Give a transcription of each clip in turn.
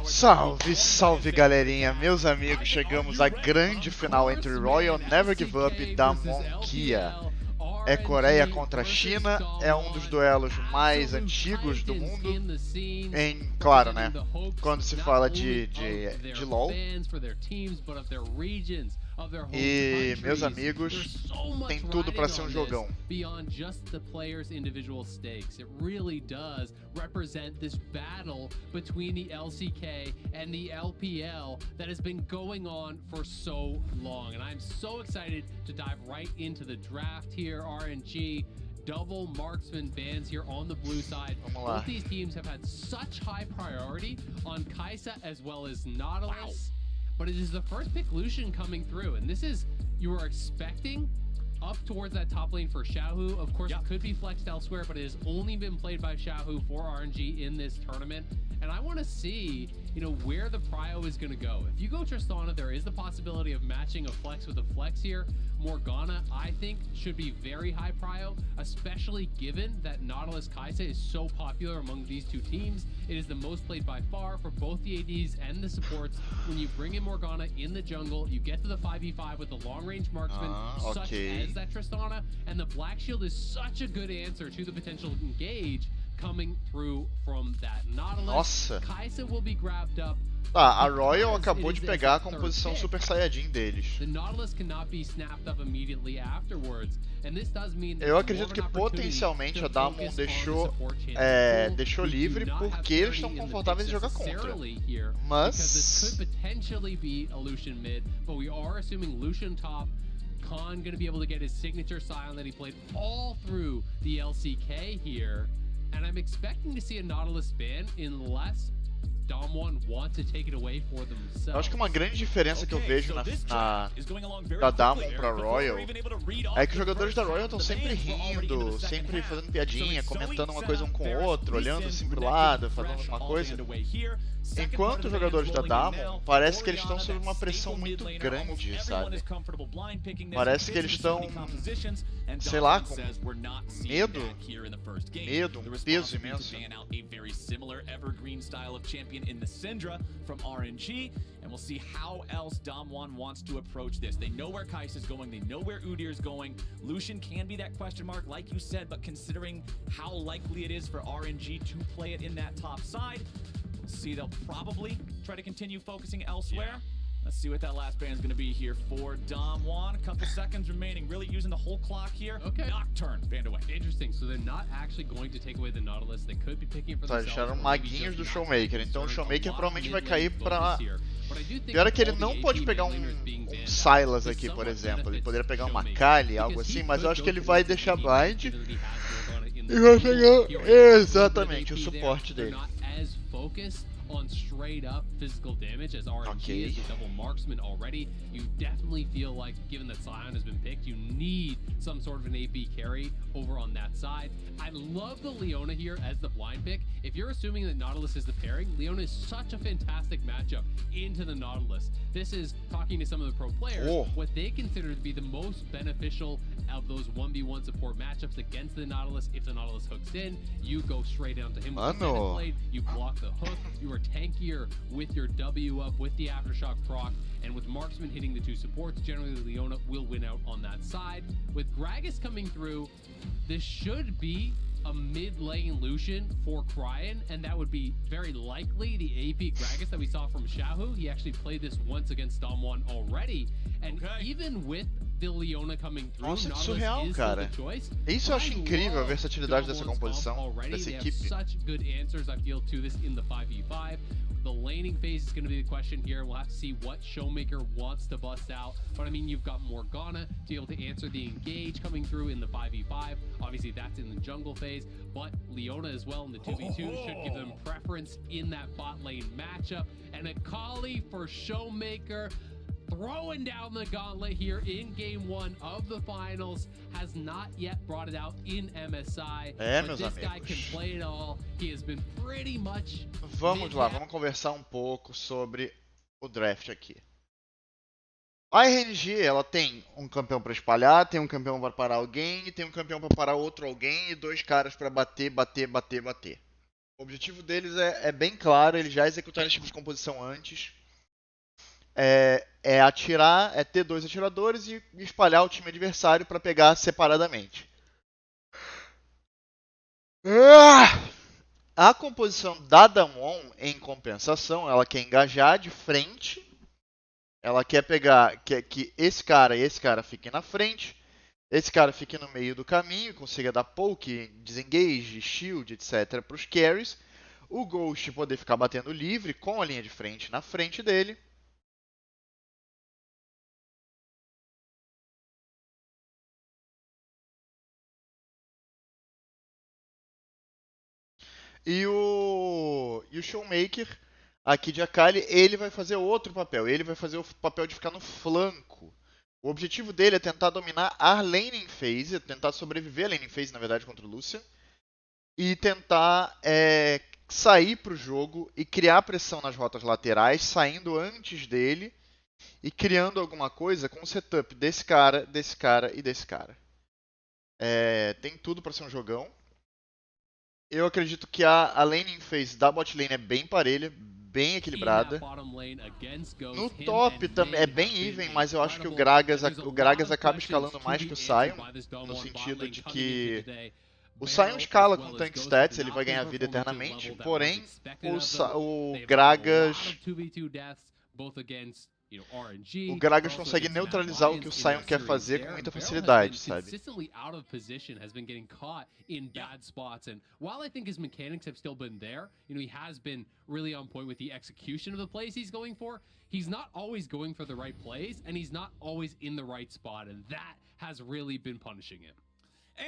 Salve, salve galerinha, meus amigos, chegamos à grande final entre Royal Never Give Up e Damwon. É Coreia contra China, é um dos duelos mais antigos do mundo, claro, né, quando se fala de LoL. E, meus amigos, tem tudo para ser um jogão. Beyond just the players' individual stakes, it really does represent this battle between the LCK and the LPL that has been going on for so long. And I'm so excited to dive right into the draft here. RNG, double marksman bans here on the blue side. Both these teams have had such high priority on Kai'Sa as well as Nautilus. Wow. But it is the first pick Lucian coming through, and this is, you were expecting up towards that top lane for Xiaohu. Of course, it could be flexed elsewhere, but it has only been played by Xiaohu for RNG in this tournament. And I want to see, where the prio is going to go. If you go Tristana, there is the possibility of matching a flex with a flex here. Morgana, I think, should be very high prio, especially given that Nautilus Kai'Sa is so popular among these two teams. It is the most played by far for both the ADs and the supports. When you bring in Morgana in the jungle, you get to the 5v5 with the long-range marksman, such as that Tristana, and the Black Shield is such a good answer to the potential engage coming through from that Nautilus. Nossa! Kai'Sa will be grabbed up. Tá, a Royal acabou de pegar a composição Super Saiyajin deles. Eu acredito que potencialmente a Damwon deixou livre porque eles estão confortáveis em jogar contra. Mas Khan going to be able to get his signature silent that he played all through the LCK here. And I'm expecting to see a Nautilus ban unless Damwon want to take it away for themselves. Eu acho que uma grande diferença que eu vejo da Damwon pra Royal é que os jogadores da Royal estão sempre rindo, sempre fazendo piadinha, comentando uma coisa um com o outro, olhando assim pro lado, fazendo uma coisa. Enquanto os jogadores da Damwon, parece que eles estão sob uma pressão muito grande, sabe? Parece que eles estão, sei lá, com medo, um peso imenso. In the Syndra from RNG, and we'll see how else Damwon wants to approach this. They know where Kai'Sa is going, they know where Udyr is going. Lucian can be that question mark, like you said, but considering how likely it is for RNG to play it in that top side, we'll see they'll probably try to continue focusing elsewhere. Let's see what that last ban is going to be here for Damwon. A couple seconds remaining, really using the whole clock here. Okay. Nocturne banned away. Interesting. So they're not actually going to take away the Nautilus. They could be picking it for themselves. Deixaram maguinhos do Showmaker, então o Showmaker provavelmente vai cair pra... Pior é que ele não pode pegar um Sylas aqui, por exemplo. Ele poderia pegar uma Kali, algo assim, mas eu acho que ele vai deixar blind e vai pegar exatamente o suporte dele. On straight up physical damage as RNG is a double marksman already. You definitely feel like, given that Sion has been picked, you need some sort of an AP carry over on that side. I love the Leona here as the blind pick. If you're assuming that Nautilus is the pairing, Leona is such a fantastic matchup into the Nautilus. This is, talking to some of the pro players, what they consider to be the most beneficial of those 1v1 support matchups against the Nautilus. If the Nautilus hooks in, you go straight down to him with the tennis blade, you block the hook, you are tankier with your W up, with the Aftershock proc, and with Marksman hitting the two supports, generally Leona will win out on that side. With Gragas coming through, this should be a mid-lane Lucian for Cryan, and that would be very likely the AP Gragas that we saw from Xiaohu. He actually played this once against Damwon already, and even with the Leona coming through, nossa, que surreal, cara. Isso eu acho incrível, a versatilidade dessa composição, dessa equipe. Such good answers, I feel, to this in the 5v5. The laning phase is going to be the question here. We'll have to see what Showmaker wants to bust out. But I mean, you've got Morgana to be able to answer the engage coming through in the 5v5. Obviously, that's in the jungle phase. But Leona as well in the 2v2 should give them preference in that bot lane matchup. And a Kali for Showmaker, throwing down the gauntlet here in game 1 of the finals, has not yet brought it out in MSI. But this guy can play it all. He has been pretty much... Vamos lá, vamos conversar um pouco sobre o draft aqui. A RNG, ela tem um campeão para espalhar, tem um campeão para parar alguém, tem um campeão para parar outro alguém e dois caras para bater. O objetivo deles é bem claro, eles já executaram esse tipo de composição antes. É atirar, é ter 2 atiradores e espalhar o time adversário para pegar separadamente. A composição da Damwon, em compensação, ela quer engajar de frente. Ela quer pegar que esse cara e esse cara fiquem na frente. Esse cara fique no meio do caminho, consiga dar poke, desengage, shield, etc. para os carries. O Ghost poder ficar batendo livre com a linha de frente na frente dele. E o Showmaker, aqui de Akali, ele vai fazer outro papel. Ele vai fazer o papel de ficar no flanco. O objetivo dele é tentar dominar a laning phase, tentar sobreviver a laning phase, na verdade, contra o Lucian. E tentar sair para o jogo e criar pressão nas rotas laterais, saindo antes dele e criando alguma coisa com o setup desse cara e desse cara. Tem tudo para ser um jogão. Eu acredito que a laning phase da bot lane é bem parelha, bem equilibrada. No top também é bem even, mas eu acho que o Gragas acaba escalando mais que o Sion, no sentido de que o Sion escala com tank stats, ele vai ganhar vida eternamente, porém o Gragas consegue neutralizar o que o Sion quer fazer com muita facilidade, sabe? Consistently out of position, has been getting caught in bad spots, and while I think his mechanics have still been there, he has been really on point with the execution of the plays he's going for. He's not always going for the right plays, and he's not always in the right spot, and that has really been punishing him.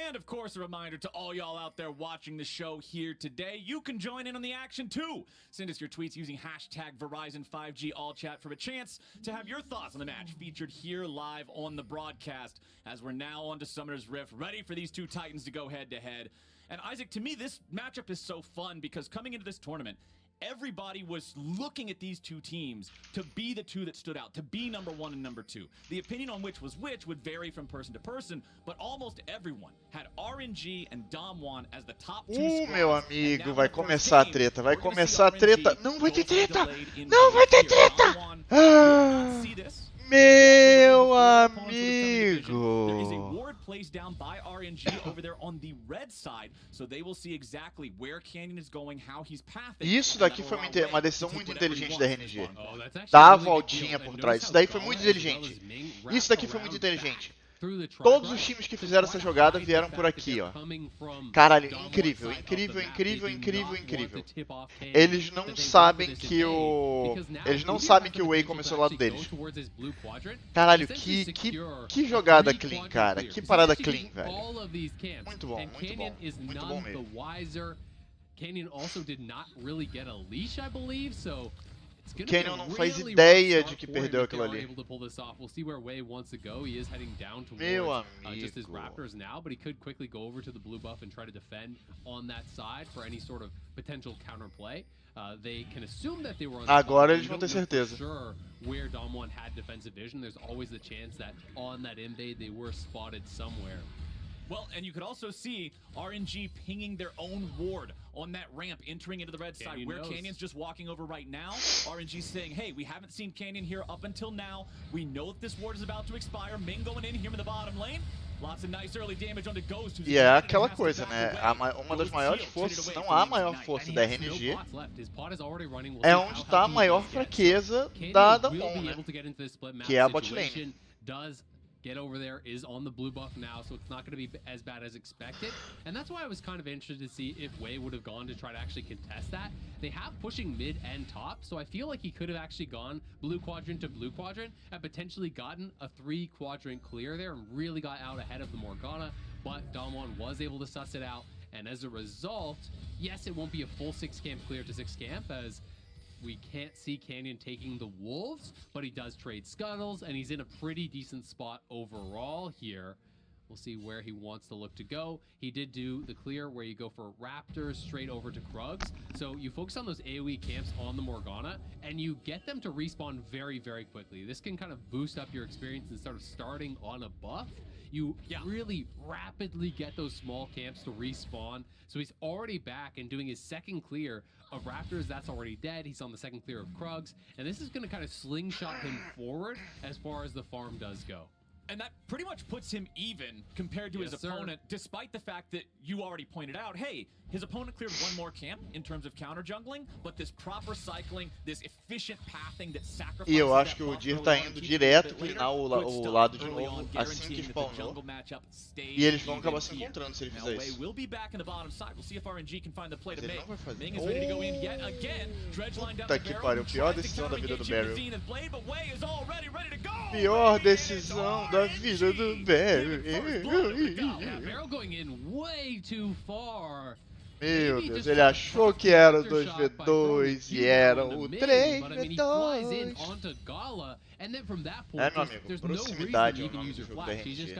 And of course, a reminder to all y'all out there watching the show here today, you can join in on the action too. Send us your tweets using hashtag Verizon5G All Chat for a chance to have your thoughts on the match featured here live on the broadcast, as we're now on to Summoner's Rift, ready for these two Titans to go head to head. And Isaac, to me, this matchup is so fun because coming into this tournament, everybody was looking at these two teams to be the two that stood out, to be number 1 and number 2. The opinion on which was which would vary from person to person, but almost everyone had RNG and Damwon as the top 2 meu amigo, vai começar a treta, vai começar a treta. Não vai ter treta! Não vai ter treta! Meu amigo! There is a ward placed down by RNG over there on the red side, so they will see exactly where Canyon is going, how he's pathing. Isso daqui foi uma decisão muito inteligente da RNG. Dar a voltinha por trás. Isso daí foi muito inteligente. Isso daqui foi muito inteligente. Todos os times que fizeram essa jogada vieram por aqui, ó. Caralho, incrível, incrível, incrível, incrível, incrível. Eles não sabem que o Wei começou do lado deles. Caralho, que jogada clean, cara. Que parada clean, velho. Muito bom, muito bom. Muito bom mesmo. Canyon also did not really get a leash, I believe, so Canyon não faz ideia de que perdeu aquilo ali. Meu amigo. Just his Raptors now, but he could quickly go over to the blue buff and try to defend on that side for any sort of potential counterplay. They can assume that they were on Agora eles vão ter certeza. Sure where Damwon had defensive vision. There's always the chance that on that invade they were spotted somewhere. Well, and you could also see RNG pinging their own ward on that ramp entering into the red side, where Canyon's just walking over right now. RNG's saying, hey, we haven't seen Canyon here up until now. We know that this ward is about to expire. Ming going in here in the bottom lane. Lots of nice early damage on the Ghost. E é aquela coisa, né? Uma das maiores forças, se não a maior força da RNG, é onde está a maior fraqueza da Damwon, né? Que é a bot lane. Get over there is on the blue buff now, so it's not going to be as bad as expected. And that's why I was kind of interested to see if Wei would have gone to try to actually contest that. They have pushing mid and top, so I feel like he could have actually gone blue quadrant to blue quadrant and potentially gotten a 3-quadrant clear there and really got out ahead of the Morgana. But Damwon was able to suss it out, and as a result, yes, it won't be a full 6-camp clear to 6-camp, as we can't see Canyon taking the Wolves, but he does trade Scuttles, and he's in a pretty decent spot overall here. We'll see where he wants to look to go. He did do the clear where you go for Raptors straight over to Krugs. So you focus on those AoE camps on the Morgana, and you get them to respawn very, very quickly. This can kind of boost up your experience instead of starting on a buff. you really rapidly get those small camps to respawn. So he's already back and doing his second clear of Raptors. That's already dead. He's on the second clear of Krugs. And this is going to kind of slingshot him forward as far as the farm does go. And that pretty much puts him even compared to his opponent, despite the fact that you already pointed out, hey, his opponent cleared one more camp in terms of counter jungling, but this proper cycling, this efficient pathing that sacrifices. E eu acho que o Dir tá indo direto cleanar o lado de novo assim que spawnou. E eles vão acabar se encontrando se ele fizer isso. We'll be back in the bottom side. We'll see if RNG can find the play to Mas ele make. não vai fazer. Ming is ready to go in yet again. Dredgeline down Puta the que barrel. pariu, pior decisão da vida do Barrel. Zenith Blade, but Wei is already ready to go. Pior decisão da vida do Barrel. Yeah, Barrel going in way too far. Meu Deus, ele achou que era o 2v2 e era o 3v2. É, meu amigo, proximidade é o nome do jogo da RNG.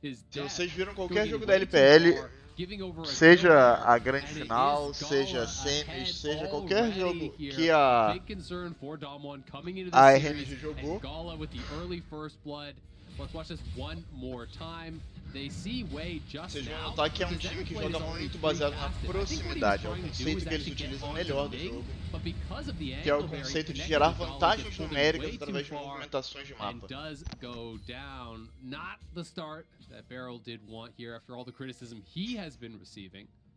Se vocês viram qualquer jogo da LPL, seja a grande final, seja semis, seja qualquer jogo que a RNG jogou, vocês vão notar que é um time que joga muito baseado na proximidade. É o conceito que eles utilizam melhor do jogo, que é o conceito de gerar vantagens numéricas através de movimentações de mapa.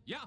Yeah,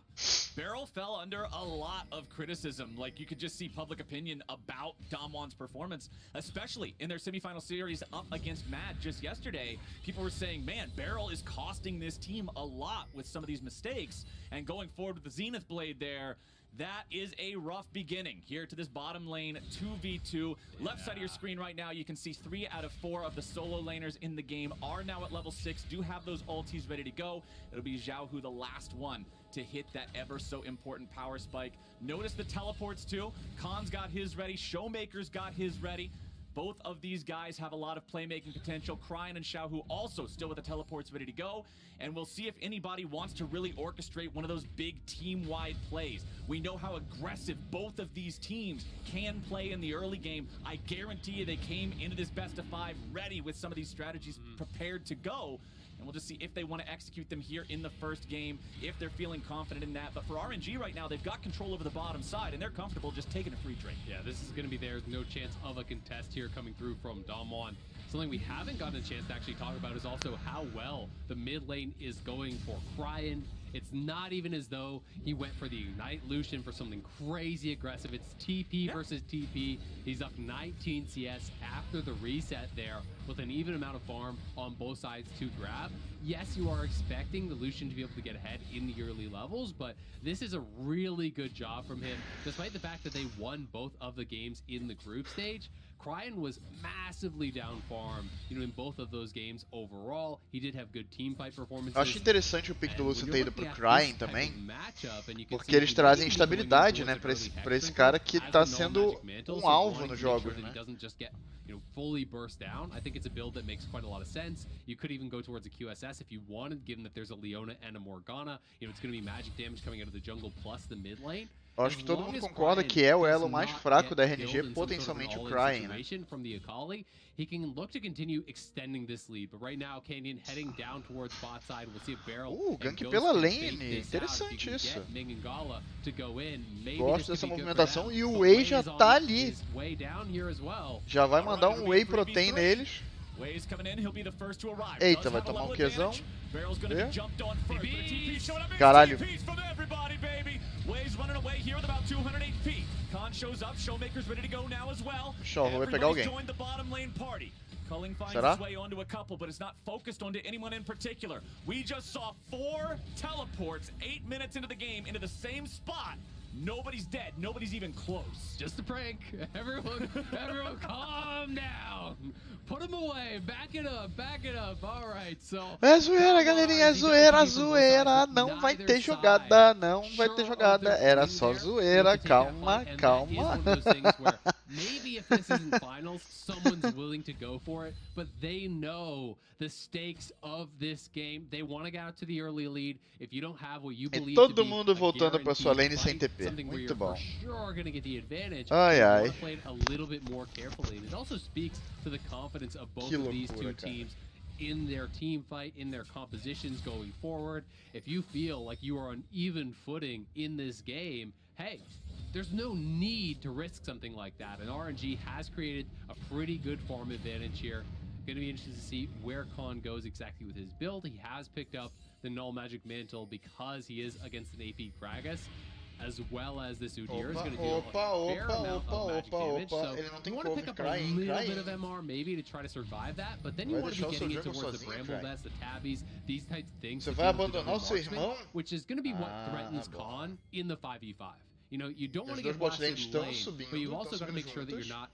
Barrel fell under a lot of criticism. Like, you could just see public opinion about Damwon's performance, especially in their semifinal series up against Mad just yesterday. People were saying, man, Barrel is costing this team a lot with some of these mistakes. And going forward with the Zenith Blade there, that is a rough beginning here to this bottom lane 2v2. Left side of your screen right now, you can see 3 out of 4 of the solo laners in the game are now at level 6, do have those ultis ready to go. It'll be Xiaohu, the last one to hit that ever so important power spike. Notice the teleports too. Khan's got his ready, Showmaker's got his ready. Both of these guys have a lot of playmaking potential. Cryin and Xiaohu also still with the teleports ready to go. And we'll see if anybody wants to really orchestrate one of those big team-wide plays. We know how aggressive both of these teams can play in the early game. I guarantee you they came into this best of 5 ready with some of these strategies prepared to go. And we'll just see if they want to execute them here in the first game, if they're feeling confident in that. But for RNG right now, they've got control over the bottom side, and they're comfortable just taking a free trade. Yeah, this is going to be theirs. No chance of a contest here coming through from Damwon. Something we haven't gotten a chance to actually talk about is also how well the mid lane is going for Cryin. It's not even as though he went for the Ignite Lucian for something crazy aggressive. It's TP versus TP. He's up 19 CS after the reset there with an even amount of farm on both sides to grab. Yes, you are expecting the Lucian to be able to get ahead in the early levels, but this is a really good job from him, despite the fact that they won both of the games in the group stage. Cryin was massively down farm, in both of those games overall. He did have good team fight performances. Eu acho interessante o pick do Lucian ter ido pro Cryin também, porque eles trazem estabilidade, né, pra esse cara que tá sendo um alvo nos jogos, né? Fully burst down. I think it's a build that makes quite a lot of sense. You could even go towards a QSS if you wanted, given that there's a Leona and a Morgana. It's going to be magic damage coming out of the jungle plus the mid lane. Eu acho que todo mundo concorda que é o elo mais fraco da RNG, potencialmente o Cryin, né? He can look to continue extending this lead, but right now Canyon heading down towards bot side. We'll see if Barrel gank pela lane, interessante isso. Gosto dessa movimentação e o Wei já tá ali. Já vai mandar um Whey Protein neles. Eita, vai tomar um Qzão. Caralho. Show, vai pegar alguém. Será? But it's not focused onto anyone in particular. We just saw 4 teleports 8 minutes into the game into the same spot. Nobody's dead. Nobody's even close. Just a prank. Everyone calm down. Put him away. Back it up. Back it up. All right, so... É zoeira, galerinha. É zoeira, zoeira. Não vai ter jogada. Não vai ter jogada. Era só zoeira. Calma, calma. Maybe if this isn't finals, someone's willing to go for it, but they know the stakes of this game. They want to get out to the early lead. If you don't have what you believe to be todo mundo voltando para sua lane sem TP. Muito bom. Sure going to get the advantage. Ai, ai. Play it a little bit more carefully. And it also speaks to the confidence of both of these two teams in their team fight, in their compositions going forward. If you feel like you are on even footing in this game, hey, there's no need to risk something like that. And RNG has created a pretty good farm advantage here. Going to be interested to see where Khan goes exactly with his build. He has picked up the Null Magic Mantle because he is against an AP Gragas, as well as this Udyr is going to deal a fair amount of magic damage. So you want to pick up a little bit of MR maybe to try to survive that, but then you want to be getting it towards the Bramble Vest, the Tabbies, these types of things. Você vai abandonar o seu irmão? Which is going to be what threatens Khan in the 5v5. You know, you don't want to get bot blasted lanes lane, but you've also got to make sure that you're not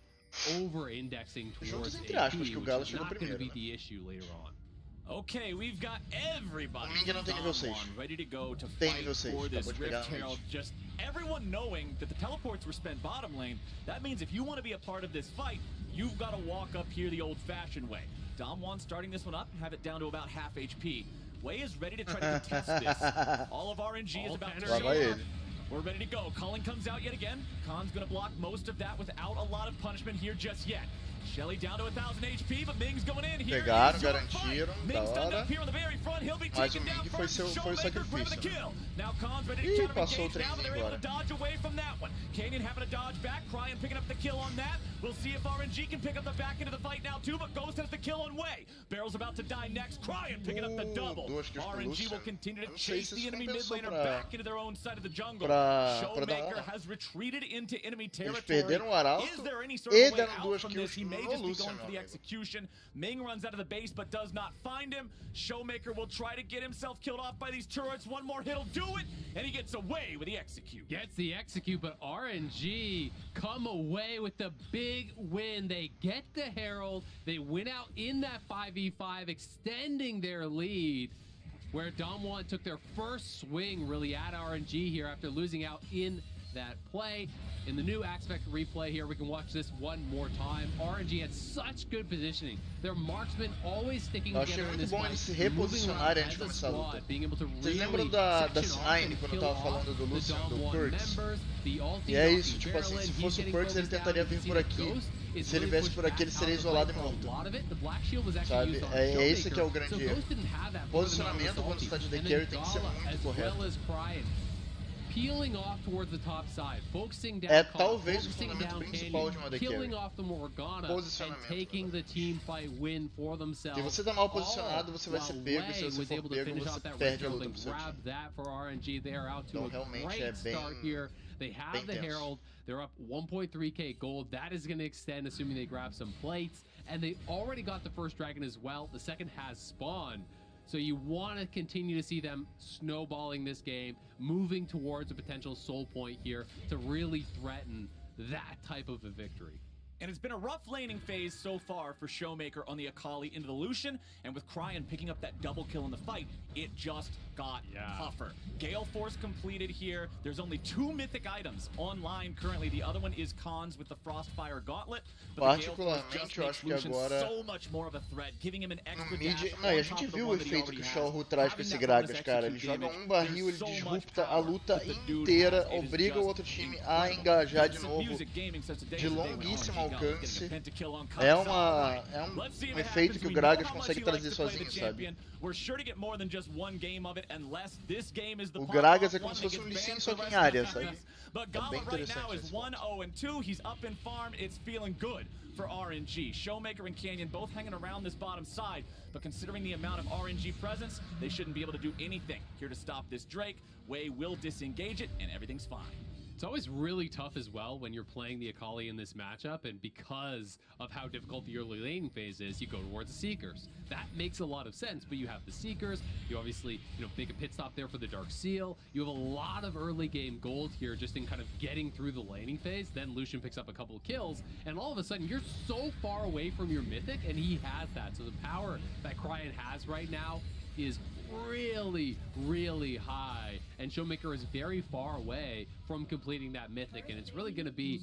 over-indexing towards AP, aspas, which que o Galo is chegou not going to primeiro, be the issue later on. Okay, we've got everybody Ninguém não tem nível 6. ready to go to Tem fight nível 6, for this acabou de pegar Rift no Herald. mid. Just everyone knowing that the teleports were spent bottom lane, that means if you want to be a part of this fight, you've got to walk up here the old-fashioned way. Damwon starting this one up, have it down to about half HP. Wei is ready to try to contest this. All of RNG is about to show up. We're ready to go. Culling comes out yet again. Khan's going to block most of that without a lot of punishment here just yet. Shelly down to 1,000 HP, but Ming's going in here. Pegaram, garantiram, Ming's da done hora. up here on the very front. He'll be Mas o taken down Ming foi first. o sacrifício, né? Kill. Now Khan's ready to Ih, counter passou o engage now, but they're trenzinho able to agora. dodge away from that one. Canyon having to dodge back. Cryan picking up the kill on that. We'll see if RNG can pick up the back into the fight now too, but Ghost has the kill on Wei. Barrel's about to die next. Cryan picking up the double. RNG will continue to chase the enemy mid laner back into their own side of the jungle. Showmaker has retreated into enemy territory. Perderam o Arauto Is there any sort e of way deram out duas from kills this? He may no just be Lucian, going for the meu amigo. execution. Ming runs out of the base but does not find him. Showmaker will try to get himself killed off by these turrets. One more hit'll do it, and he gets away with the execute. Gets the execute, but RNG come away with the big win. They get the Herald. They win out in that 5v5, extending their lead, where Damwon took their first swing really at RNG here after losing out in that play. In the new Axe Vector replay here, we can watch this one more time. RNG had such good positioning. Their marksmen always sticking Eu achei together in muito this bom fight, eles se moving around reposicionarem antes de as a começar a luta. squad, being able to Vocês really lembram da section off Sinine and quando eu kill tava off falando do the Lucian, do Damwon Perks? members, the ulti E é off isso, the tipo assim, barrel, se and fosse o he's Perks ele getting tentaria focused vir por down. aqui. Ghost is Se ele really viesse pushed por aqui, ele back seria out of the isolado e fight for a morto. lot of it. The Black Shield was actually Sabe? used on É esse que é o Showmaker, grande so erro. Ghost didn't have that Posicionamento for the quando você tá de ulti. DK And then tem que ser Gala, muito as correto. well as Cryan, peeling off towards the top side, focusing down É Khan, talvez o focusing fundamento down principal de uma Canyon, AD killing carry. off the Morgana, and Posicionamento, taking the team fight win for themselves. Se você tá mal posicionado, você vai ser While pego, e se Wei você was for able to pego, finish você off that perde a Rift luta and pro seu grab time. that for RNG. They are out to Então a realmente great é bem, start here. They have bem the tenso. Herald. They're up 1.3k gold. That is going to extend, assuming they grab some plates. And they already got the first dragon as well. The second has spawned. So you want to continue to see them snowballing this game, moving towards a potential soul point here to really threaten that type of a victory. And it's been a rough laning phase so far for Showmaker on the Akali into the Lucian, and with Cryan picking up that double kill in the fight, it just got tougher. Gale Force completed here. There's only 2 mythic items online currently. The other one is Khan's with the Frostfire Gauntlet, but the Gale Force just Particularmente, eu makes acho que Lucian agora so much more of a threat, giving him an no extra mid, dash não, e a on gente top of the viu o one that he efeito already que o has. Showhu traz com Having esse that Gragas, bonus cara. Ele execute joga damage, barril, ele there's so much disrupta a power luta that the dude inteira, has. It is obriga o just outro time a incredible. engajar de Bits of novo, music gaming since the days de of day when longuíssimo RNG Gala was alcance. getting a pentakill on É Khan's. um efeito que o Gragas consegue trazer sozinho, sabe? We're sure to get more than just one game of it unless this game is the O pop Gragas off é como one se that fosse gets Lee Sin, banned só for que the em rest of área, the sabe? series. But É Gala bem right now interessante is esse 1-0-2. He's up in farm. It's feeling good for RNG. Showmaker and Canyon both hanging around this bottom side, but considering the amount of RNG presence, they shouldn't be able to do anything here to stop this Drake. Wei will disengage it, and everything's fine. It's always really tough as well when you're playing the Akali in this matchup, and because of how difficult the early laning phase is, you go towards the Seekers. That makes a lot of sense, but you have the Seekers, you obviously, make a pit stop there for the Dark Seal. You have a lot of early game gold here just in kind of getting through the laning phase. Then Lucian picks up a couple of kills, and all of a sudden you're so far away from your Mythic, and he has that. So the power that Cryan has right now is really, really high, and Showmaker is very far away from completing that Mythic, and it's really going to be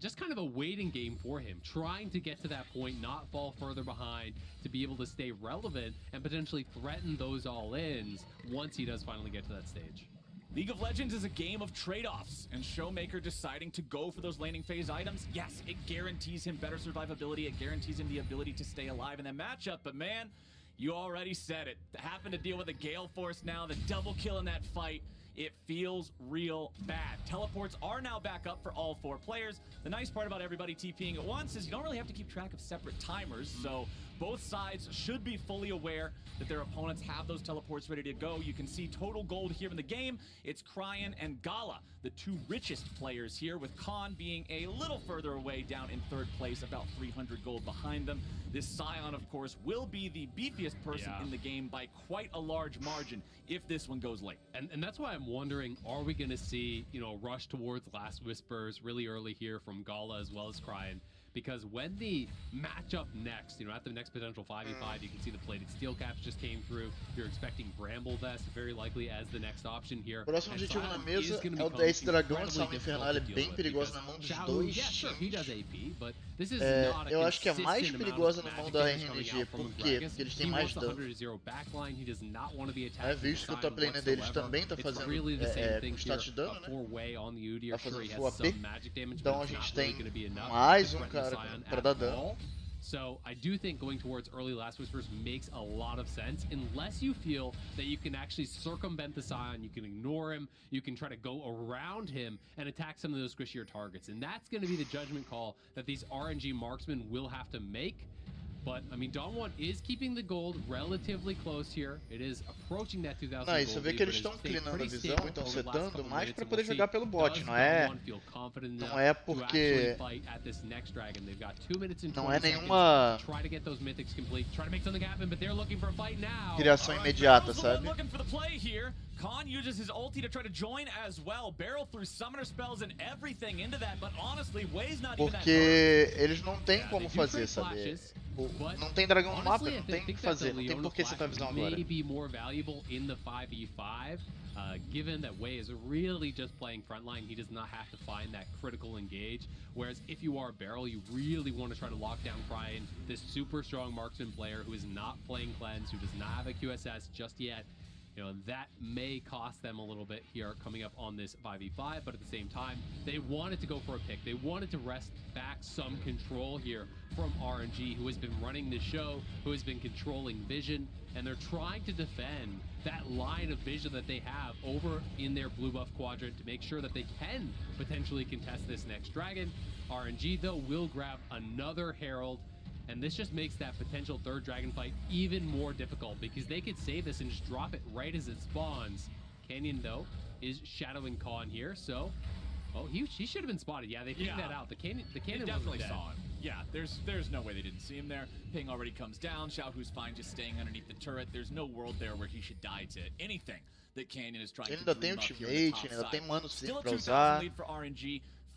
just kind of a waiting game for him, trying to get to that point, not fall further behind, to be able to stay relevant and potentially threaten those all-ins once he does finally get to that stage. League of Legends is a game of trade-offs, and Showmaker deciding to go for those laning phase items, yes, it guarantees him better survivability, it guarantees him the ability to stay alive in that matchup, but man, you already said it. Having to deal with a Gale Force now, the double kill in that fight, it feels real bad. Teleports are now back up for all 4 players. The nice part about everybody TPing at once is you don't really have to keep track of separate timers, so both sides should be fully aware that their opponents have those teleports ready to go. You can see total gold here in the game. It's Cryan and Gala, the 2 richest players here, with Khan being a little further away down in 3rd place, about 300 gold behind them. This Scion, of course, will be the beefiest person in the game by quite a large margin if this one goes late. And that's why I'm wondering, are we going to see, you know, rush towards Last Whispers really early here from Gala as well as Cryan? Because when the matchup next, you know, at the next potential 5v5, you can see the plated steel caps just came through. You're expecting Bramble Vest very likely as the next option here. O próximo objetivo na mesa é o 10 Dragão. Essa alma infernal é bem perigosa na mão dos dois times. Eu acho que é mais perigosa na mão da RNG. Por quê? Porque eles têm mais dano. Visto que o top laner deles também tá fazendo com status de dano, né? Tá fazendo full AP. Então a gente tem mais cara pra dar dano. So I do think going towards early Last Whispers makes a lot of sense, unless you feel that you can actually circumvent the Scion, you can ignore him, you can try to go around him and attack some of those squishier targets. And that's going to be the judgment call that these RNG marksmen will have to make. But, I mean, Damwon is keeping the gold relatively close here. It is approaching that 2,000 gold. Isso, vê que eles estão cleanando a visão, estão setando mais para poder jogar pelo bot, não é porque não é nenhuma criação imediata, sabe? Khan uses his ulti to try to join as well. Barrel through summoner spells and everything into that, but honestly, Way's not even that Porque eles não tem como fazer, sabe? Não tem dragão no mapa, não tem o que fazer, não tem por que setar a visão agora. Maybe more valuable in the 5v5, given that Way is really just playing frontline. He does not have to find that critical engage. Whereas if you are Barrel, you really want to try to lock down Cryan, this super strong marksman player who is not playing cleanse, who does not have a QSS just yet. You know, that may cost them a little bit here coming up on this 5v5, but at the same time, they wanted to go for a pick. They wanted to wrest back some control here from RNG, who has been running the show, who has been controlling vision, and they're trying to defend that line of vision that they have over in their blue buff quadrant to make sure that they can potentially contest this next dragon. RNG, though, will grab another Herald, and this just makes that potential 3rd dragon fight even more difficult because they could save this and just drop it right as it spawns. Canyon, though, is shadowing Khan here, so... Oh, he should have been spotted. Yeah, they figured that out. The cannon definitely saw him. Yeah, there's no way they didn't see him there. Ping already comes down. Xiaohu's fine just staying underneath the turret. There's no world there where he should die to anything that Canyon is trying to do. Ainda tem ultimate, ainda tem mano suficiente pra usar.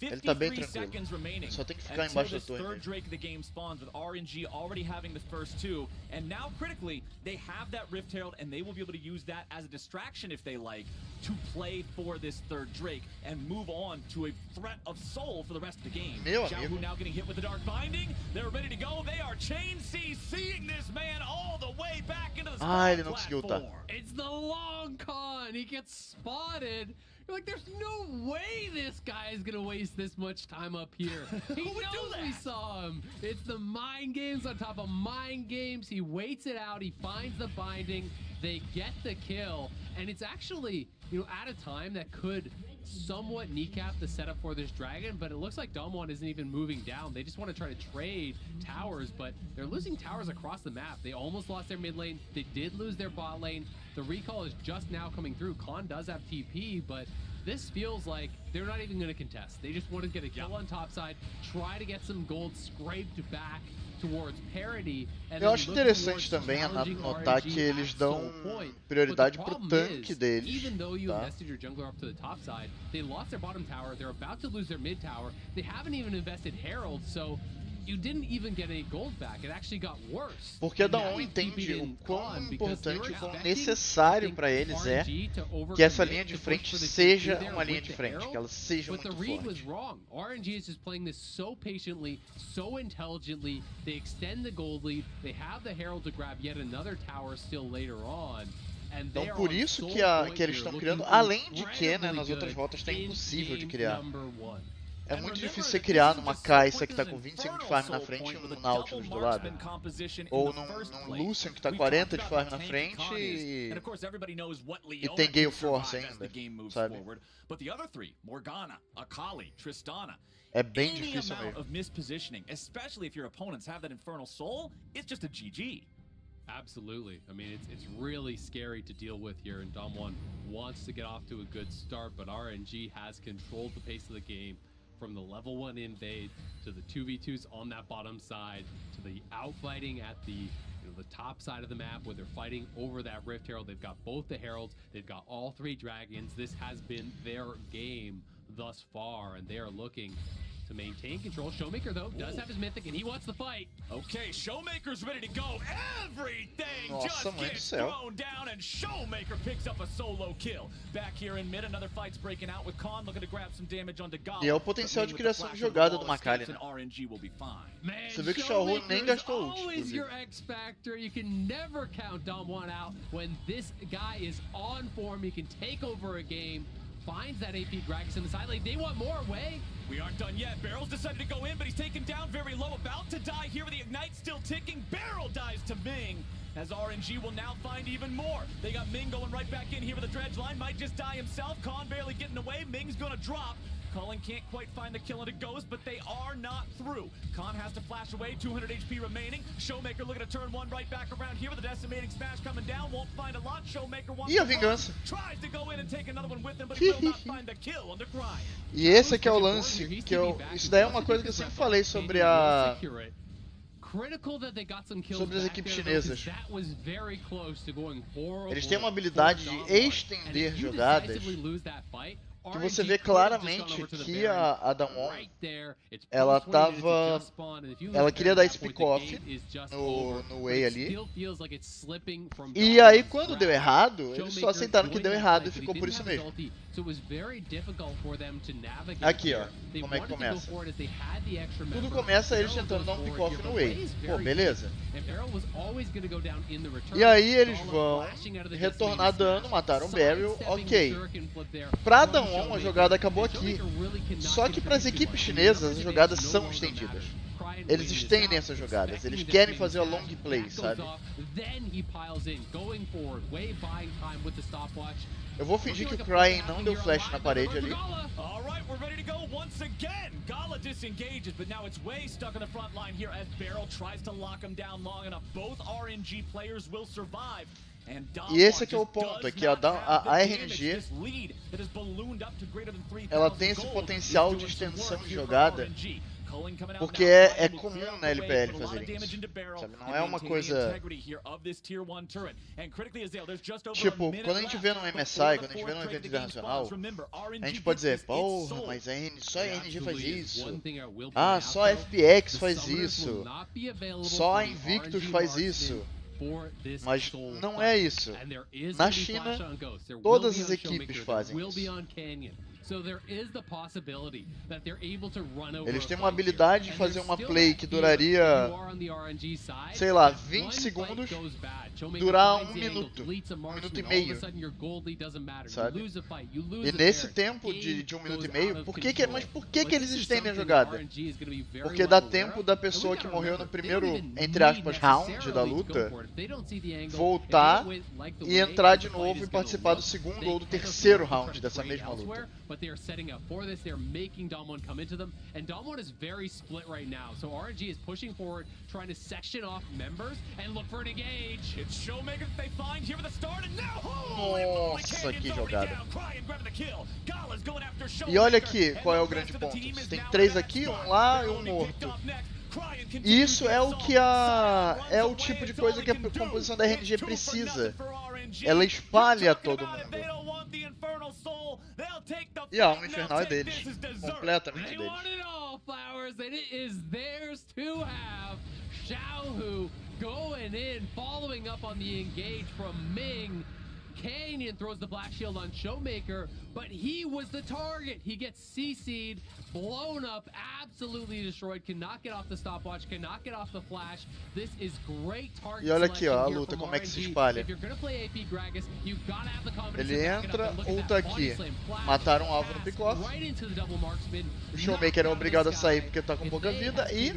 Ele tá bem tranquilo, só tem que ficar embaixo da torre. Third Drake of the game spawns with RNG already having the first 2, and now critically they have that Rift Herald, and they will be able to use that as a distraction if they like to play for this 3rd Drake and move on to a threat of soul for the rest of the game. Xiaohu now getting hit with the Dark Binding. They're ready to go. They are chain CCing this man all the way back into the platform. It's the long con. He gets spotted. You're like, there's no way this guy is gonna waste this much time up here. He knows we saw him. It's the mind games on top of mind games. He waits it out. He finds the binding. They get the kill, and it's actually, you know, at a time that could somewhat kneecap the setup for this dragon, but it looks like Damwon isn't even moving down. They just want to try to trade towers, but they're losing towers across the map. They almost lost their mid lane. They did lose their bot lane. The recall is just now coming through. Khan does have TP, but this feels like they're not even going to contest. They just want to get a kill on top side, try to get some gold scraped back towards parity. Eu acho interessante também notar que eles dão prioridade pro tanque deles. Even though you invested your jungler up to the top side, they lost their bottom tower. They're about to lose their mid tower. They haven't even invested Herald, so you didn't even get any gold back. It actually got worse. Porque Damwon entende o quão importante, o quão necessário para eles é que essa linha de frente seja uma linha de frente, que ela seja muito forte. But the read was wrong. RNG is just playing this so patiently, so intelligently. They extend the gold lead. They have the Herald to grab yet another tower still later on. Então por isso que eles estão criando, além de que, né, nas outras voltas tá impossível de criar. É muito difícil você criar numa Kai'Sa que tá com 25 de farm na frente e um Nautilus do lado. Ou num Lucian que tá 40 de farm na frente e tem Gale Force ainda, sabe? É bem difícil mesmo. Absolutely. I mean, it's really scary to deal with here, and Damwon wants to get off to a good start, but RNG has controlled the pace of the game from the level 1 invade to the 2v2s on that bottom side to the outfighting at the the top side of the map where they're fighting over that Rift Herald. They've got both the Heralds, they've got all 3 Dragons. This has been their game thus far, and they are looking to maintain control. Showmaker, though, does have his Mythic, and he wants to fight. Okay, Showmaker's ready to go. Everything Nossa, just gets thrown down, and Showmaker picks up a solo kill. Back here in mid, another fight's breaking out with Khan looking to grab some damage onto Gala. E é o potencial de criação de jogada do Makali, né? Você vê que o Xiaohu nem gastou ult. Always your X factor. You can never count Damwon out when this guy is on form. He can take over a game. Finds that AP Gragas in the side lane. They want more away. We aren't done yet. Barrel's decided to go in, but he's taken down very low. About to die here with the Ignite still ticking. Barrel dies to Ming, as RNG will now find even more. They got Ming going right back in here with the dredge line. Might just die himself. Khan barely getting away. Ming's gonna drop. Cullen can't quite find the kill and it goes, but they are not through. Khan has to flash away, 200 HP remaining. Showmaker looking to turn one right back around here with a decimating smash coming down. Won't find a lot. Showmaker wants a vingança. Tries to go in and take another one with him, but he will not find the kill on the Grande. E esse aqui é o lance, isso daí é uma coisa que eu sempre falei sobre sobre as equipes chinesas. Eles têm uma habilidade de estender jogadas que você vê claramente que a Damwon, ela queria dar esse pick-off no Wei ali, e aí quando deu errado, eles só aceitaram que deu errado e ficou por isso mesmo. Aqui ó, como é que começa? Tudo começa eles tentando dar um pick-off no Wei. Pô, beleza. E aí eles vão retornar dano, mataram o Barrel, ok. Pra Damwon a jogada acabou aqui. Só que para as equipes chinesas as jogadas são estendidas. Eles estendem essas jogadas, eles querem fazer a long play, sabe? Eu vou fingir que o Crying não deu flash na parede ali. Gala disengages, but now it's way stuck in the front line here as Barrel tries to lock him down long enough. Both RNG players will survive. E esse aqui é o ponto, é que a RNG ela tem esse potencial de extensão de jogada, porque é comum na LPL fazer isso, sabe? Não é uma coisa tipo, quando a gente vê no MSI, quando a gente vê num evento internacional, a gente pode dizer, porra, mas só a RNG faz isso, ah, só a FPX faz isso, só a Invictus faz isso. Mas não é isso. Na China, todas as equipes fazem isso. Eles têm uma habilidade de fazer uma play que duraria, sei lá, 20 segundos, durar 1 minuto, 1 minuto e meio, sabe? E nesse tempo de 1 minuto e meio, mas por que eles estendem a jogada? Porque dá tempo da pessoa que morreu no primeiro, entre aspas, round da luta, voltar e entrar de novo e participar do segundo ou do terceiro round dessa mesma luta. They are setting up for this. They are making Damwon come into them, and Damwon is very split right now. So RNG is pushing forward, trying to section off members and look for an engage. It's Showmaker that they find here at the start, and now nossa, que jogada! E olha aqui qual é o grande ponto. Você tem 3 aqui, um lá e um morto. Isso é o que é o tipo de coisa que a composição da RNG precisa. Ela espalha todo mundo. E a alma infernal é deles, completamente deles. Xiaohu going in, following up on the engage from Ming. Canyon throws the black shield on Showmaker, but he was the target. He gets CC'd, blown up, absolutely destroyed, cannot get off the stopwatch, cannot get off the flash. This is great target E olha aqui, ó, a selection luta, here como é que se from RNG. espalha. If you're gonna play AP Gragas, you gotta have the confidence Ele to back it up entra, and look at ulta that body aqui, slam flash, mataram o alvo no pass pick-off. right into the double marksman. O Showmaker é obrigado a sair porque tá com pouca vida e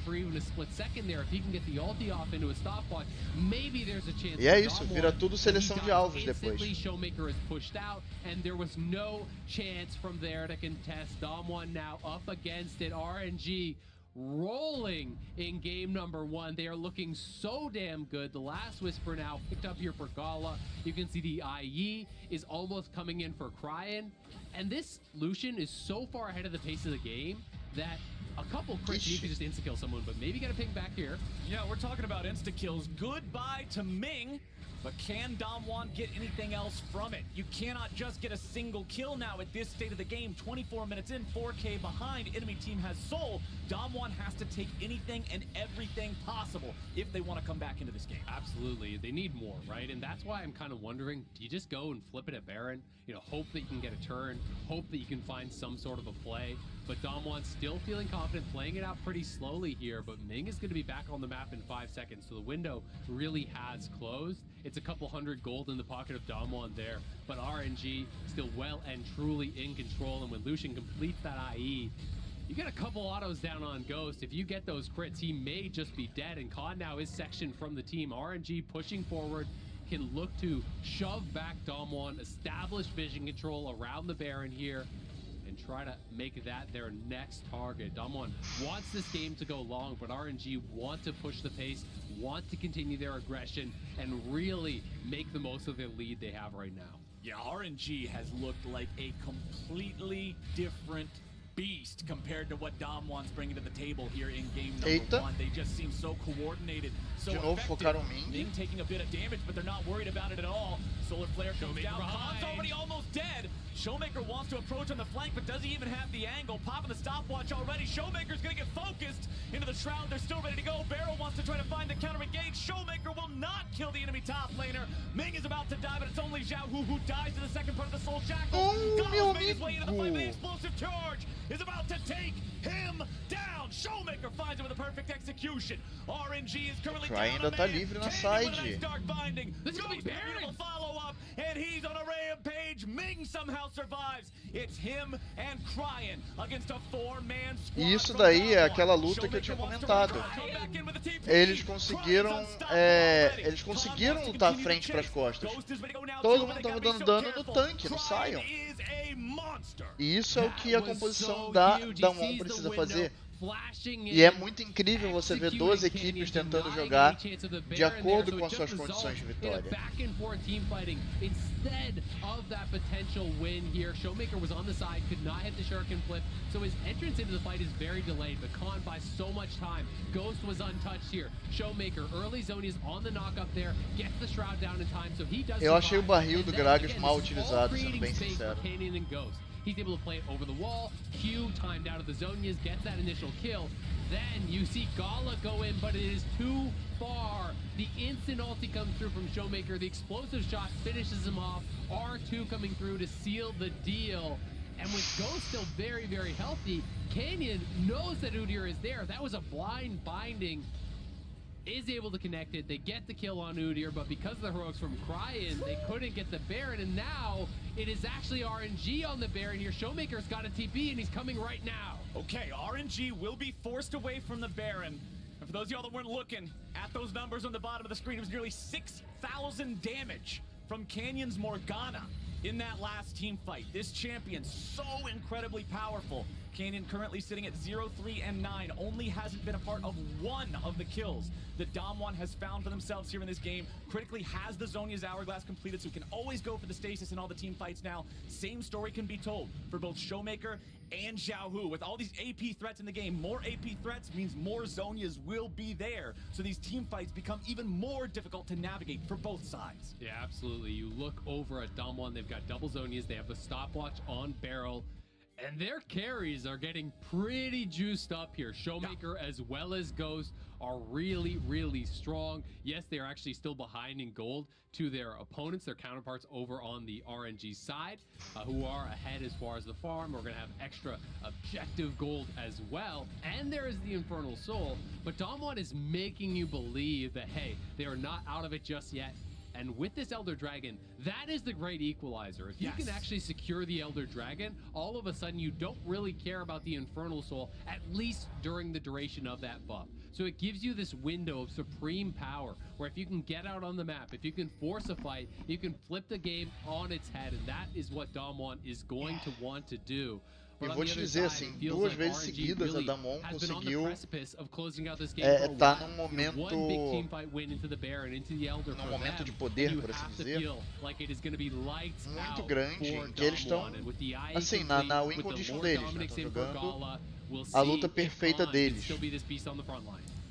E é isso, vira tudo seleção de alvos depois. Showmaker is pushed out, and there was no chance from there to contest. Damwon now up against it. RNG rolling in game number 1. They are looking so damn good. The last whisper now picked up here for Gala. You can see the IE is almost coming in for Cryin. And this Lucian is so far ahead of the pace of the game that a couple crits you can just insta-kill someone, but maybe get a ping back here. Yeah, we're talking about insta-kills. Goodbye to Ming. But can Damwon get anything else from it? You cannot just get a single kill now at this state of the game. 24 minutes in, 4K behind. Enemy team has soul. Damwon has to take anything and everything possible if they want to come back into this game. Absolutely. They need more, right? And that's why I'm kind of wondering, do you just go and flip it at Baron? You know, hope that you can get a turn, hope that you can find some sort of a play. But Damwon still feeling confident, playing it out pretty slowly here. But Ming is going to be back on the map in 5 seconds, so the window really has closed. It's a couple hundred gold in the pocket of Damwon there, but RNG still well and truly in control. And when Lucian completes that IE, you get a couple autos down on Ghost. If you get those crits, he may just be dead. And Khan now is sectioned from the team. RNG pushing forward, can look to shove back Damwon, establish vision control around the Baron here, and try to make that their next target. Damwon wants this game to go long, but RNG want to push the pace, want to continue their aggression, and really make the most of the lead they have right now. Yeah, RNG has looked like a completely different beast compared to what Damwon's bringing to the table here in game number 1. They just seem so coordinated, so effective. Ming taking a bit of damage, but they're not worried about it at all. Solar Flare comes down. Khan's already almost dead. Showmaker wants to approach on the flank, but does he even have the angle? Popping the stopwatch already. Showmaker's going to get focused into the Shroud. They're still ready to go. Barrow wants to try to find the counter-engage. Showmaker will not kill the enemy top laner. Ming is about to die, but it's only Zhao who dies in the second part of the Soul Shackle. Gala's made his way into the fight with the explosive charge. Is about to take him down. Showmaker finds him with a perfect execution. RNG is currently down ainda tá livre na side. This is going to be a follow-up, and he's on a rampage. Ming somehow survives. It's him and Cryin against a 4-man squad. E isso daí é aquela luta que eu tinha comentado. Eles conseguiram lutar frente para as costas. Todo mundo tava dando dano no tanque, no Sion. E isso é o que a composição da Damwon precisa fazer. E é muito incrível você ver duas equipes tentando jogar de acordo com as suas condições de vitória. Showmaker was on the side, could not hit the shuriken flip, so his entrance into the fight is very delayed, but Khan buys so much time. Ghost was untouched here. Showmaker, early zone is on the knock up there, gets the shroud down in time, so he does. Eu achei o barril do Gragas mal utilizado, sendo bem sincero. He's able to play it over the wall. Q timed out of the Zonias, gets that initial kill. Then you see Gala go in, but it is too far. The instant ulti comes through from Showmaker. The explosive shot finishes him off. R2 coming through to seal the deal. And with Ghost still very, very healthy, Canyon knows that Udyr is there. That was a blind binding. Is able to connect it. They get the kill on Udyr, but because of the heroics from Cryin, they couldn't get the Baron, and now it is actually RNG on the Baron here. Showmaker's got a TP, and he's coming right now. Okay, RNG will be forced away from the Baron. And for those of y'all that weren't looking at those numbers on the bottom of the screen, it was nearly 6,000 damage from Canyon's Morgana in that last team fight. This champion, so incredibly powerful. Canyon currently sitting at 0-3-9, only hasn't been a part of one of the kills that Damwon has found for themselves here in this game. Critically has the Zonia's Hourglass completed, so can always go for the stasis in all the team fights now. Same story can be told for both Showmaker and Zhao Hu. With all these AP threats in the game, more AP threats means more Zonias will be there. So these team fights become even more difficult to navigate for both sides. Yeah, absolutely. You look over at Damwon, they've got double Zonias, they have the stopwatch on Barrel. And their carries are getting pretty juiced up here. Showmaker as well as Ghost are really, really strong. Yes, they are actually still behind in gold to their opponents, their counterparts over on the RNG side, who are ahead as far as the farm. We're going to have extra objective gold as well. And there is the Infernal Soul. But Damwon is making you believe that, hey, they are not out of it just yet. And with this Elder Dragon, that is the great equalizer. If you can actually secure the Elder Dragon, all of a sudden you don't really care about the Infernal Soul, at least during the duration of that buff. So it gives you this window of supreme power, where if you can get out on the map, if you can force a fight, you can flip the game on its head, and that is what Damwon is going to want to do. Eu vou te dizer assim, 2 vezes seguidas a Damwon conseguiu tá num momento de poder, por assim dizer, muito grande, em que eles estão assim, na win condition deles, né? Estão jogando a luta perfeita deles.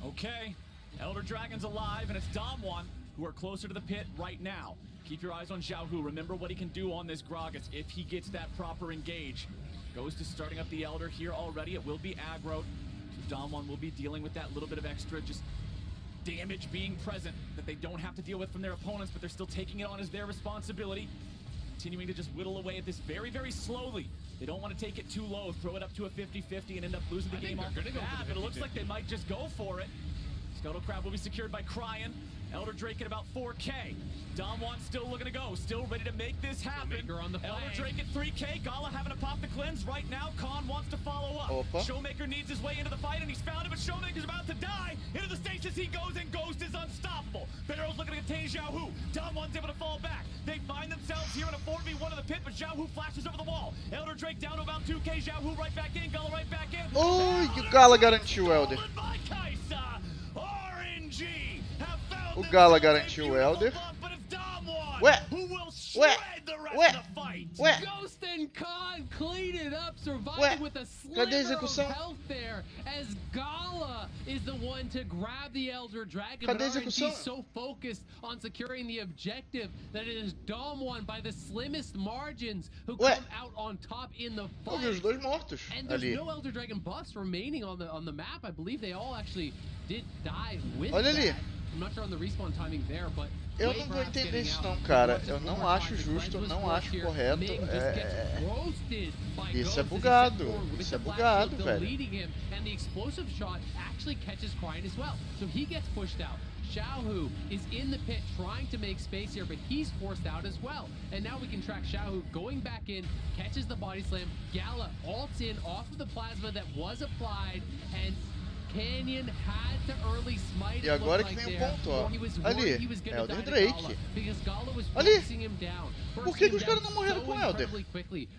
Okay, Elder Dragon's alive, and it's Damwon who are closer to the pit right now. Keep your eyes on Xiaohu. Remember what he can do on this Gragas if he gets that proper engage. Ghost is starting up the Elder here already. It will be aggro. So Damwon will be dealing with that little bit of extra just damage being present that they don't have to deal with from their opponents, but they're still taking it on as their responsibility. Continuing to just whittle away at this very, very slowly. They don't want to take it too low, throw it up to a 50-50 and end up losing the game off the bat, but it looks like they might just go for it. Scuttle Crab will be secured by Cryan. Elder Drake at about 4K. Damwon still looking to go, still ready to make this happen. Elder Drake at 3K. Gala having to pop the cleanse right now. Khan wants to follow up. Showmaker needs his way into the fight, and he's found it, but Showmaker's about to die. Into the stasis he goes, and Ghost is unstoppable. Barrel's looking to contain Xiaohu. Damwon's able to fall back. They find themselves here in a 4v1 in the pit, but Xiaohu flashes over the wall. Elder Drake down to about 2K. Xiaohu right back in. Gala right back in. Oh, que o Gala garantiu o Elder. O Gala garantiu o Elder. Ué! Ghost and Khan cleaned it up, surviving with a sliver of health there, as Gala is the one to grab the Elder Dragon. But RNG so focused on securing the objective that it is Damwon by the slimmest margins who come out on top in the fight. Os dois mortos and there's no Elder Dragon buffs remaining on the map. I believe they all actually did die with that. I'm not sure on the respawn timing there, but eu não vou entender isso não, cara. Eu não acho justo, eu não acho correto. Isso é bugado. Isso é bugado, velho. And the explosive shot actually catches Cryan as well. So he gets pushed out. Xiaohu is in the pit trying to make space here, but he's forced out as well. And now we can track Xiaohu going back in, catches the body slam. Gala ults in off of the plasma that was applied, and Canyon had to early smite. E agora que vem o ponto, ó. Ali, Elder Drake. Ali. Por que os caras não morreram com Elder?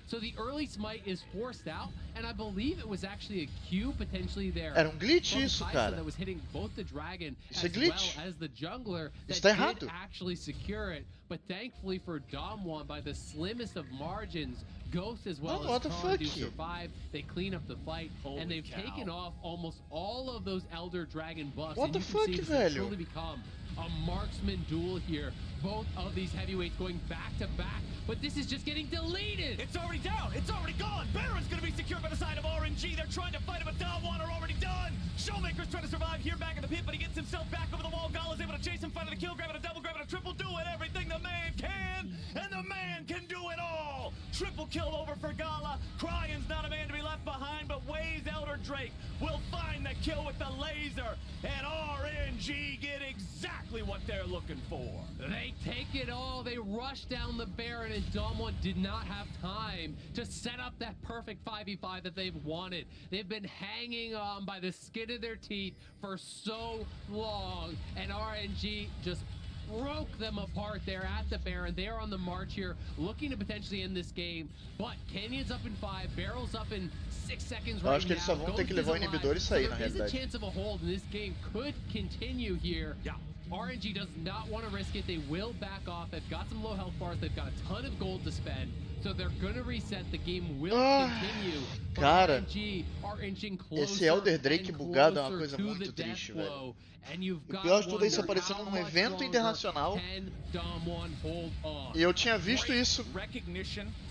So the early smite is forced out, and I believe it was actually a Q potentially there. Era glitch isso, cara. That was hitting both the dragon as well as the jungler that did actually secure it. But thankfully for Damwon, by the slimmest of margins, Ghost as well as Khan do survive. They clean up the fight, and they've taken off almost all of those Elder Dragon buffs. What the fuck, velho? Truly become a marksman duel here. Both of these heavyweights going back to back, but this is just getting deleted. It's already down. It's already gone. Baron's going to be secured by the side of RNG. They're trying to fight him, but Damwon are already done. Showmaker's trying to survive here back in the pit, but he gets himself back over the wall. Gala's able to chase him, fighting a kill, grabbing a double, grabbing a triple, doing everything the man can, and the man can do it all. Triple kill over for Gala. Cryan's not a man to be left behind, but Waze Elder Drake will find the kill with the laser, and RNG get exactly what they're looking for. They take it all. They rush down the Baron, and Damwon did not have time to set up that perfect 5v5 that they've wanted. They've been hanging on by the skin of their teeth for so long, and RNG just broke them apart there at the Baron. They are on the march here, looking to potentially end this game, but Canyon's up in 5, Barrel's up in 6 seconds right now. Acho que eles só vão ter que levar o inibidor e sair, na realidade. There's a chance of a hold, and this game could continue here. Yeah. RNG does not want to risk it. They will back off. They've got some low health bars. They've got a ton of gold to spend. So they're gonna reset, the game will continue. Cara, RNG are inching closer esse Elder Drake and bugado é uma closer coisa to muito the triste, death velho. blow. And you've O got pior de to tudo é isso wonder aparecendo how num much evento longer internacional. can Damwon hold on? E eu tinha visto isso.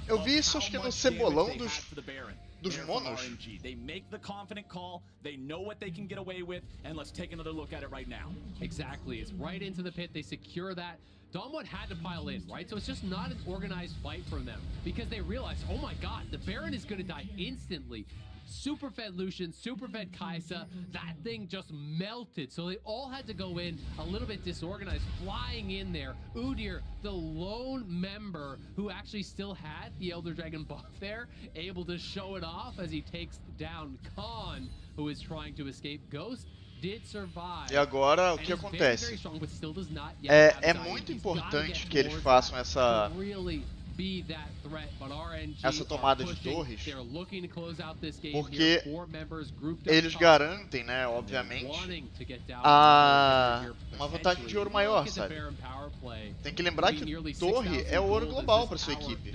Eu vi isso acho que no cebolão dos monos. They make the confident call, they know what they can get away with, and let's take another look at it right now. Exactly, it's right into the pit, they secure that. Damwon had to pile in, right? So it's just not an organized fight from them because they realized, oh my god, the Baron is gonna die instantly. Superfed Lucian, Superfed Kai'Sa, that thing just melted. So they all had to go in a little bit disorganized, flying in there. Udyr, the lone member who actually still had the Elder Dragon buff there, able to show it off as he takes down Khan, who is trying to escape. Ghost did survive. E agora o que acontece? É muito importante que eles façam essa tomada de torres, porque eles garantem, né, obviamente, uma vantagem de ouro maior, sabe? Tem que lembrar que torre é ouro global para sua equipe.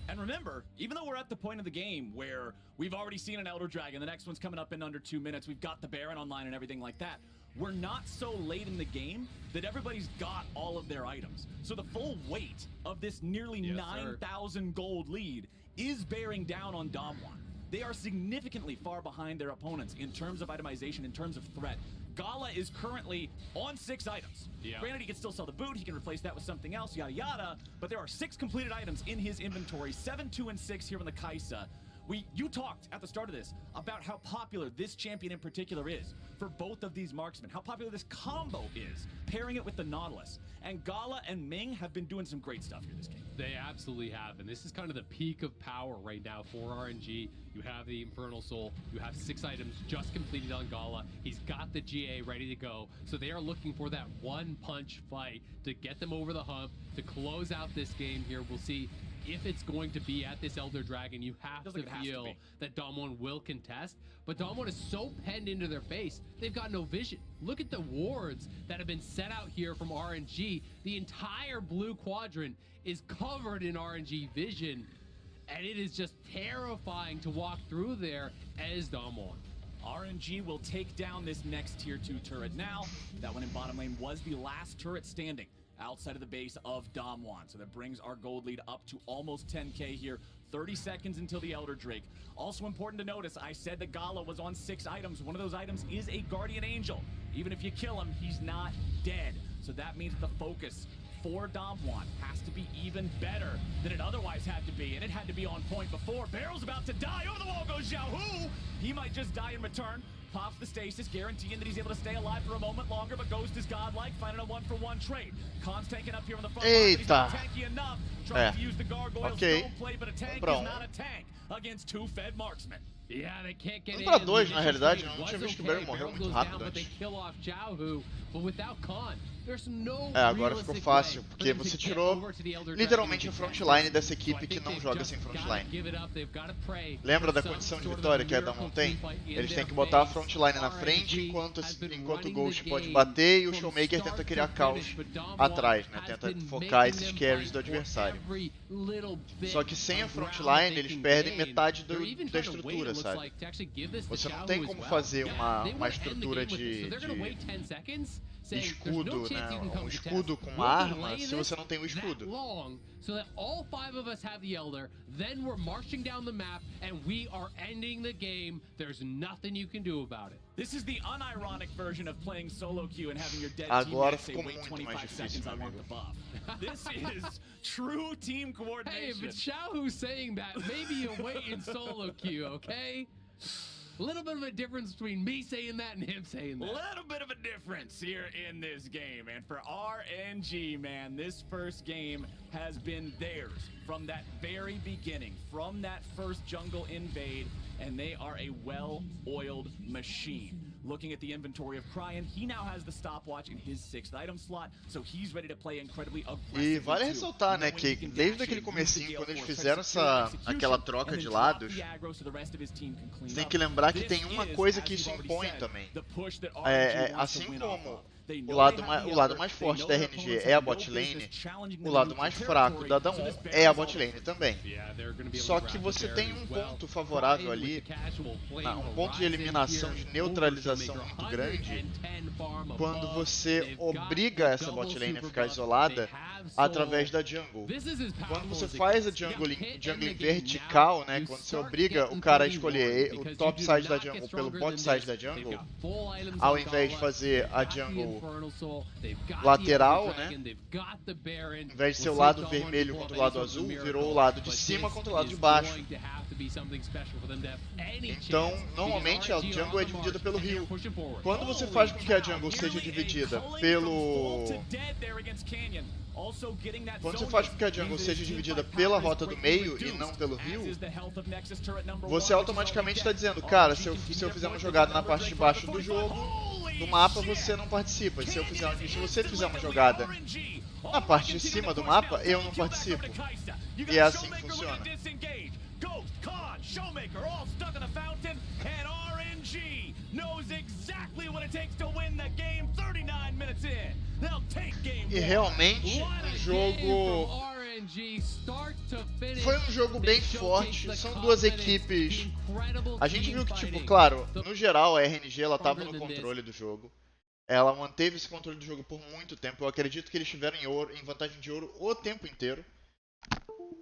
And remember, even though we're at the point of the game where we've already seen an Elder Dragon, the next one's coming up in under 2 minutes, we've got the Baron online and everything like that, we're not so late in the game that everybody's got all of their items. So the full weight of this nearly 9,000 gold lead is bearing down on Damwon. They are significantly far behind their opponents in terms of itemization, in terms of threat. Gala is currently on 6 items. Granted, he can still sell the boot, he can replace that with something else, yada yada, but there are 6 completed items in his inventory, 7, 2, and 6 here on the Kai'Sa. You talked at the start of this about how popular this champion in particular is for both of these marksmen, how popular this combo is, pairing it with the Nautilus. And Gala and Ming have been doing some great stuff here this game. They absolutely have, and this is kind of the peak of power right now for RNG. You have the Infernal Soul, you have 6 items just completed on Gala. He's got the GA ready to go, so they are looking for that one-punch fight to get them over the hump, to close out this game here. We'll see if it's going to be at this Elder Dragon. You have to feel that Damwon will contest, but Damwon is so penned into their base, they've got no vision. Look at the wards that have been set out here from RNG. The entire blue quadrant is covered in RNG vision, and it is just terrifying to walk through there as Damwon. RNG will take down this next tier 2 turret now. That one in bottom lane was the last turret standing outside of the base of Damwon. So that brings our gold lead up to almost 10k here. 30 seconds until the Elder Drake. Also important to notice, I said that Gala was on 6 items. One of those items is a Guardian Angel. Even if you kill him, he's not dead. So that means the focus for Damwon has to be even better than it otherwise had to be. And it had to be on point before. Barrel's about to die. Over the wall goes Xiaohu. He might just die in return. Pops the stasis, guaranteeing that he's able to stay alive for a moment longer, but Ghost is godlike, finding a 1-for-1 trade. Khan's tanking up here on the front line, but he's not tanky enough. Trying to use the gargoyle stone play, but a tank is not a tank against 2 fed marksmen. Yeah, they can't get in. Pra 2, na realidade, eu não tinha visto que o Baron morreu muito rápido antes. Agora ficou fácil, porque você tirou literalmente a frontline dessa equipe que não joga sem frontline. Lembra da condição de vitória que a Damwon tem? Eles têm que botar a frontline na frente enquanto o Ghost pode bater e o Showmaker tenta criar caos atrás, né? Tenta focar esses carries do adversário. Só que sem a frontline eles perdem metade da estrutura, sabe? Você não tem como fazer uma estrutura de escudo, né? Um escudo com uma arma se você não tem o escudo. So that all 5 of us have the Elder, then we're marching down the map and we are ending the game. There's nothing you can do about it. This is the unironic version of playing solo queue and having your dead Agora teammates say, ficou wait muito 25 mais seconds, difícil, I meu want amigo. the buff. This is true team coordination. Hey, if it's Xiaohu saying that, maybe you wait in solo queue, okay? A little bit of a difference between me saying that and him saying that. A little bit of a difference here in this game. And for RNG, man, this first game has been theirs from that very beginning, from that first jungle invade, and they are a well-oiled machine. Looking at the inventory of Cryan, he now has the stopwatch in his 6th item slot, so he's ready to play incredibly aggressively. E vale ressaltar, né, que desde aquele comecinho, quando eles fizeram aquela troca de lados, você tem que lembrar que tem uma coisa que isso impõe também. Assim como o lado mais forte da RNG é a bot lane, o lado mais fraco da Damwon é a bot lane também. Só que você tem um ponto favorável ali, um ponto de eliminação, de neutralização muito grande, quando você obriga essa bot lane a ficar isolada através da jungle. Quando você faz a jungling vertical, né, quando você obriga o cara a escolher o top side da jungle pelo bot side da jungle, ao invés de fazer a jungle lateral, né, ao invés de ser o lado vermelho contra o lado azul, virou o lado de cima contra o lado de baixo. Então, normalmente a jungle é dividida pelo rio. Quando você faz com que a jungle seja dividida pela rota do meio e não pelo rio, você automaticamente está dizendo, cara, se eu fizer uma jogada na parte de baixo do jogo, do mapa, você não participa. E se você fizer uma jogada na parte de cima do mapa, eu não participo. E é assim que funciona. Showmaker all stuck in the fountain, and RNG knows exactly what it takes to win the game 39 minutes in. They'll take game. E realmente foi um jogo bem forte. São duas equipes. A gente viu que, tipo, claro, no geral a RNG ela tava no controle do jogo. Ela manteve esse controle do jogo por muito tempo. Eu acredito que eles estiveram em vantagem de ouro o tempo inteiro.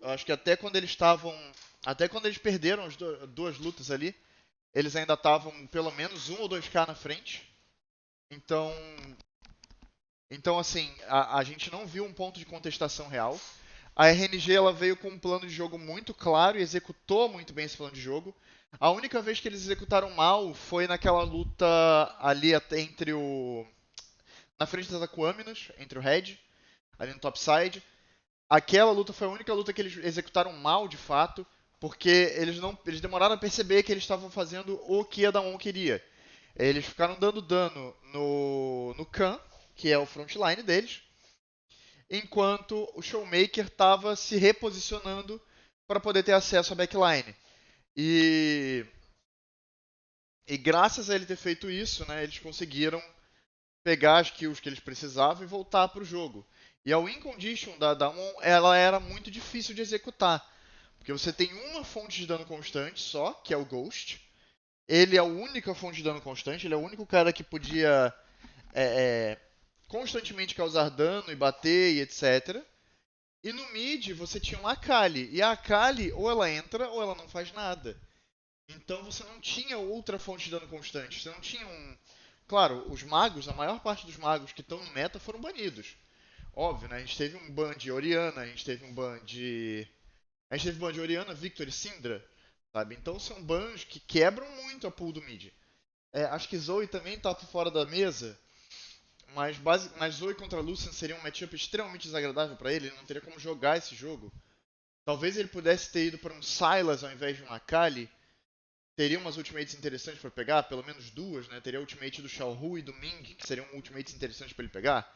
Eu acho que até quando eles perderam as duas lutas ali, eles ainda estavam pelo menos 1 ou 2k na frente. Então assim, a gente não viu um ponto de contestação real. A RNG ela veio com um plano de jogo muito claro e executou muito bem esse plano de jogo. A única vez que eles executaram mal foi naquela luta ali entre na frente das Aquaminas, entre o Red, ali no topside. Aquela luta foi a única luta que eles executaram mal de fato, porque eles demoraram a perceber que eles estavam fazendo o que a Damwon queria. Eles ficaram dando dano no Khan, que é o frontline deles, enquanto o Showmaker estava se reposicionando para poder ter acesso à backline. E graças a ele ter feito isso, né, eles conseguiram pegar as kills que eles precisavam e voltar para o jogo. E a win condition da Damwon, ela era muito difícil de executar. Porque você tem uma fonte de dano constante só, que é o Ghost. Ele é a única fonte de dano constante, ele é o único cara que podia constantemente causar dano e bater e etc. E no mid você tinha uma Akali. E a Akali, ou ela entra ou ela não faz nada. Então você não tinha outra fonte de dano constante. Você não tinha um... Claro, os magos, a maior parte dos magos que estão no meta foram banidos. Óbvio, né? A gente teve um ban de Orianna, a gente teve ban de Orianna, Victor e Syndra, sabe? Então são bans que quebram muito a pool do mid. Acho que Zoe também tá por fora da mesa, mas Zoe contra Lucian seria um matchup extremamente desagradável para ele, ele não teria como jogar esse jogo. Talvez ele pudesse ter ido para um Sylas ao invés de uma Akali. Teria umas ultimates interessantes para pegar, pelo menos duas, né? Teria a ultimate do Xiaohu e do Ming, que seriam ultimates interessantes para ele pegar.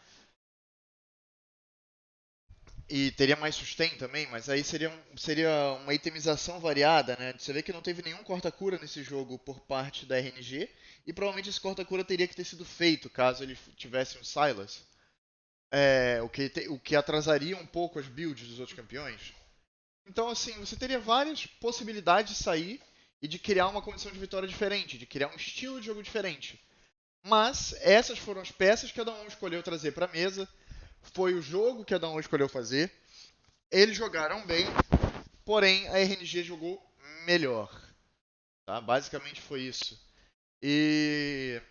E teria mais sustain também, mas aí seria uma itemização variada, né? Você vê que não teve nenhum corta-cura nesse jogo por parte da RNG, e provavelmente esse corta-cura teria que ter sido feito caso ele tivesse um Sylas. O que atrasaria um pouco as builds dos outros campeões. Então, assim, você teria várias possibilidades de sair e de criar uma condição de vitória diferente, de criar um estilo de jogo diferente. Mas essas foram as peças que cada um escolheu trazer para a mesa. Foi o jogo que cada um escolheu fazer. Eles jogaram bem, porém a RNG jogou melhor. Tá? Basicamente foi isso. E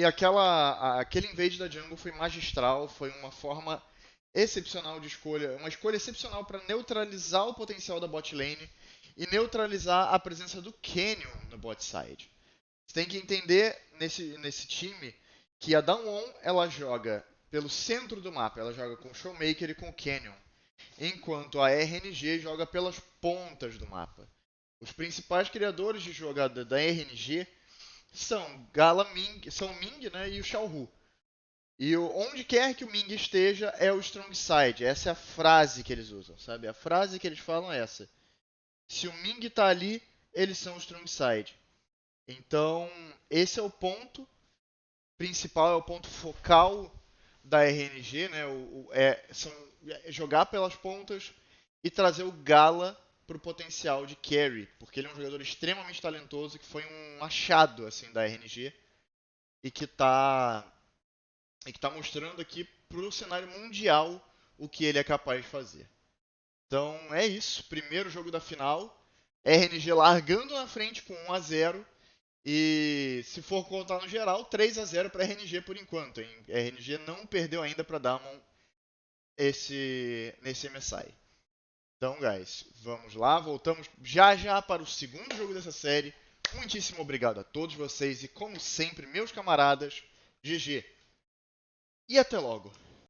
aquele invade da jungle foi magistral, foi uma forma excepcional de escolha, uma escolha excepcional para neutralizar o potencial da bot lane e neutralizar a presença do Canyon no bot side. Você tem que entender nesse time que a Damwon ela joga pelo centro do mapa, ela joga com o Showmaker e com o Canyon, enquanto a RNG joga pelas pontas do mapa. Os principais criadores de jogada da RNG são o Ming, né, e o Xiaohu. E onde quer que o Ming esteja é o strong side. Essa é a frase que eles usam, sabe? A frase que eles falam é essa. Se o Ming está ali, eles são o strong side. Então, esse é o ponto principal, é o ponto focal da RNG, né? Jogar pelas pontas e trazer o Gala para o potencial de carry, porque ele é um jogador extremamente talentoso, que foi um achado assim da RNG e que está mostrando aqui para o cenário mundial o que ele é capaz de fazer. Então é isso, primeiro jogo da final, RNG largando na frente com 1-0 e, se for contar no geral, 3-0 para RNG por enquanto, hein? RNG não perdeu ainda para Damwon nesse MSI. Então, guys, vamos lá, voltamos já para o segundo jogo dessa série. Muitíssimo obrigado a todos vocês e, como sempre, meus camaradas, GG. E até logo.